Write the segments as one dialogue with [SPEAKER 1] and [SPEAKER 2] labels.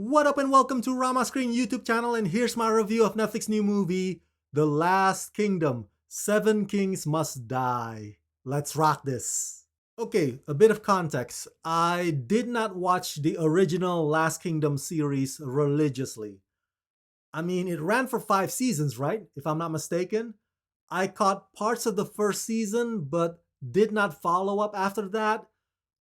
[SPEAKER 1] What up and welcome to Rama Screen YouTube channel, and here's my review of Netflix new movie, The Last Kingdom, Seven Kings Must Die. Let's rock this. Okay, a bit of context. I did not watch the original Last Kingdom series religiously. I mean, it ran for 5 seasons, right? If I'm not mistaken. I caught parts of the first season, but did not follow up after that.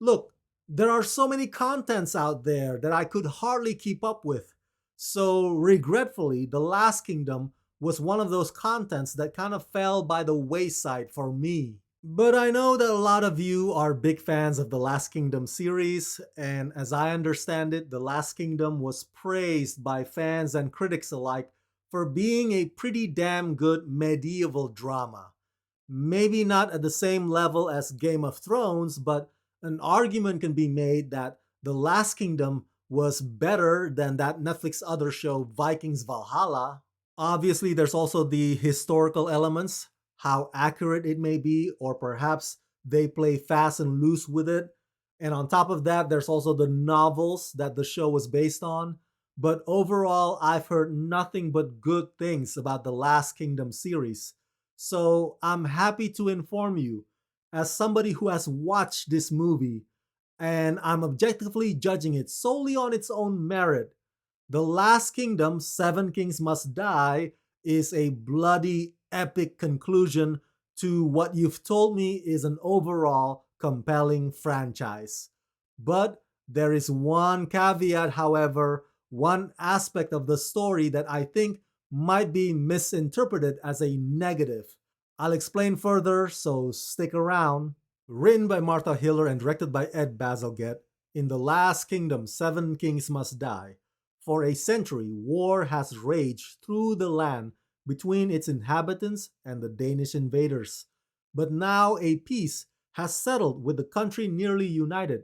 [SPEAKER 1] Look, there are so many contents out there that I could hardly keep up with. So, regretfully, The Last Kingdom was one of those contents that kind of fell by the wayside for me. But I know that a lot of you are big fans of the Last Kingdom series, and as I understand it, The Last Kingdom was praised by fans and critics alike for being a pretty damn good medieval drama. Maybe not at the same level as Game of Thrones, but an argument can be made that The Last Kingdom was better than that Netflix other show, Vikings Valhalla. Obviously, there's also the historical elements, how accurate it may be, or perhaps they play fast and loose with it. And on top of that, there's also the novels that the show was based on. But overall, I've heard nothing but good things about the Last Kingdom series. So I'm happy to inform you, as somebody who has watched this movie, and I'm objectively judging it solely on its own merit, The Last Kingdom, Seven Kings Must Die, is a bloody epic conclusion to what you've told me is an overall compelling franchise. But there is one caveat, however, one aspect of the story that I think might be misinterpreted as a negative. I'll explain further, so stick around. Written by Martha Hiller and directed by Ed Bazalgette, in The Last Kingdom, Seven Kings Must Die, for a century, war has raged through the land between its inhabitants and the Danish invaders. But now a peace has settled with the country nearly united.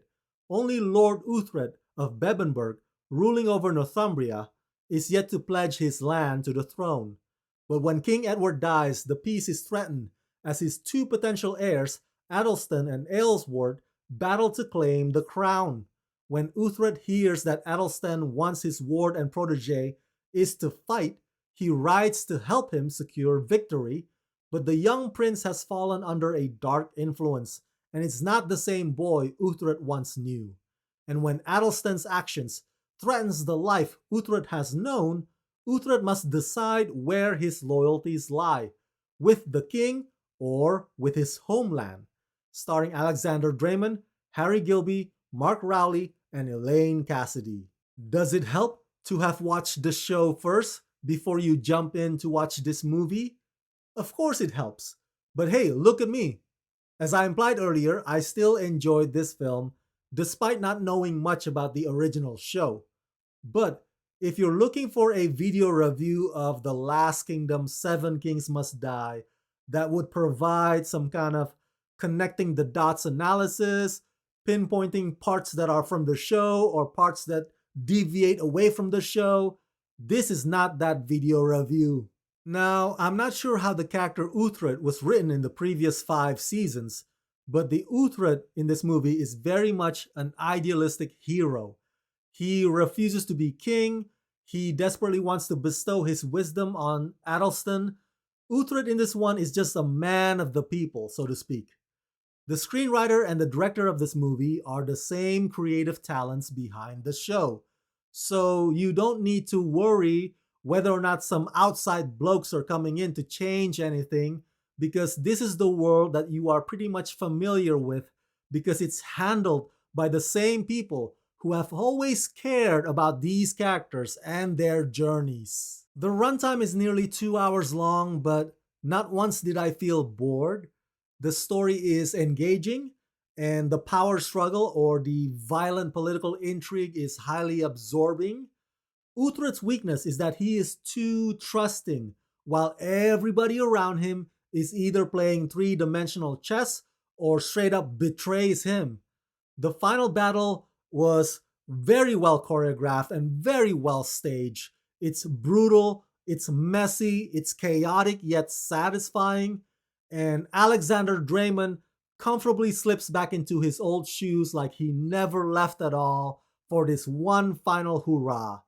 [SPEAKER 1] Only Lord Uhtred of Bebbanburg, ruling over Northumbria, is yet to pledge his land to the throne. But when King Edward dies, the peace is threatened as his two potential heirs, Athelstan and Aylesward, battle to claim the crown. When Uthrit hears that Athelstan wants his ward and protege is to fight, he rides to help him secure victory, but the young prince has fallen under a dark influence, and it's not the same boy Uthrit once knew. And when Athelstan's actions threatens the life Uthrit has known, Uthrit must decide where his loyalties lie, with the king or with his homeland. Starring Alexander Draymond, Harry Gilby, Mark Rowley, and Elaine Cassidy. Does it help to have watched the show first before you jump in to watch this movie? Of course it helps. But hey, look at me. As I implied earlier, I still enjoyed this film despite not knowing much about the original show. But if you're looking for a video review of The Last Kingdom, Seven Kings Must Die that would provide some kind of connecting the dots analysis, pinpointing parts that are from the show or parts that deviate away from the show, this is not that video review. Now, I'm not sure how the character Uthrit was written in the previous 5 seasons, but the Uthrit in this movie is very much an idealistic hero. He refuses to be king, he desperately wants to bestow his wisdom on Athelstan. Uthrit in this one is just a man of the people, so to speak. The screenwriter and the director of this movie are the same creative talents behind the show. So you don't need to worry whether or not some outside blokes are coming in to change anything, because this is the world that you are pretty much familiar with, because it's handled by the same people who have always cared about these characters and their journeys. The runtime is nearly 2 hours long, but not once did I feel bored. The story is engaging, and the power struggle or the violent political intrigue is highly absorbing. Uthrit's weakness is that he is too trusting, while everybody around him is either playing three-dimensional chess or straight up betrays him. The final battle was very well choreographed and very well staged. It's brutal, it's messy, it's chaotic yet satisfying. And Alexander Draymond comfortably slips back into his old shoes like he never left at all for this one final hurrah.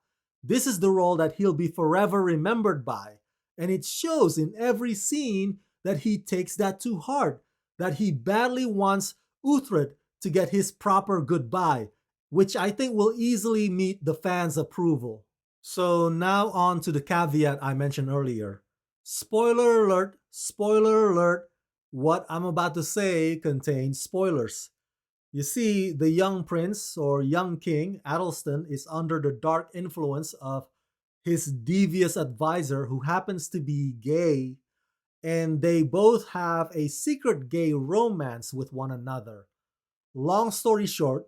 [SPEAKER 1] This is the role that he'll be forever remembered by. And it shows in every scene that he takes that to heart, that he badly wants Uthrit to get his proper goodbye, which I think will easily meet the fans' approval. So now on to the caveat I mentioned earlier. Spoiler alert, what I'm about to say contains spoilers. You see, the young prince or young king, Athelstan, is under the dark influence of his devious advisor who happens to be gay, and they both have a secret gay romance with one another. Long story short,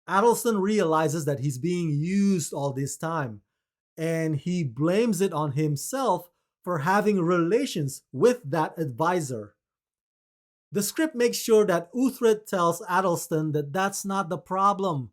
[SPEAKER 1] Athelstan realizes that he's being used all this time, and he blames it on himself for having relations with that advisor. The script makes sure that Uthrit tells Athelstan that that's not the problem.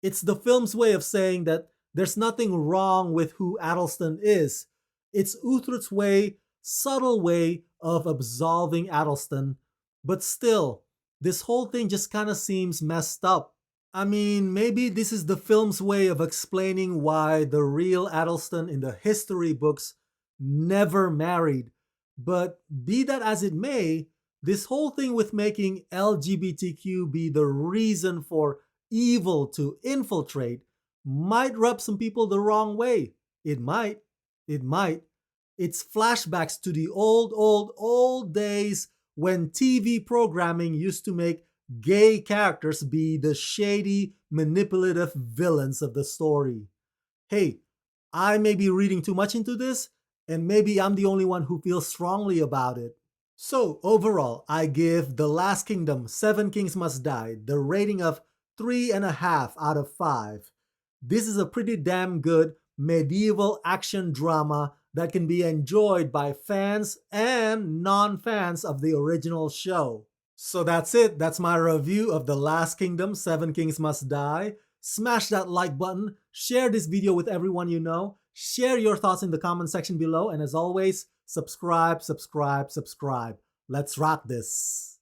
[SPEAKER 1] It's the film's way of saying that there's nothing wrong with who Athelstan is. It's Uthrit's way, subtle way of absolving Athelstan, but still, this whole thing just kind of seems messed up. I mean, maybe this is the film's way of explaining why the real Athelstan in the history books never married. But be that as it may, this whole thing with making LGBTQ be the reason for evil to infiltrate might rub some people the wrong way. It might. It might. It's flashbacks to the old days when TV programming used to make gay characters be the shady, manipulative villains of the story. Hey, I may be reading too much into this, and maybe I'm the only one who feels strongly about it. So, overall, I give The Last Kingdom, Seven Kings Must Die, the rating of 3.5 out of 5. This is a pretty damn good medieval action drama that can be enjoyed by fans and non-fans of the original show. So that's it. That's my review of The Last Kingdom, Seven Kings Must Die. Smash that like button, share this video with everyone you know, share your thoughts in the comment section below, and as always, subscribe. Let's rock this.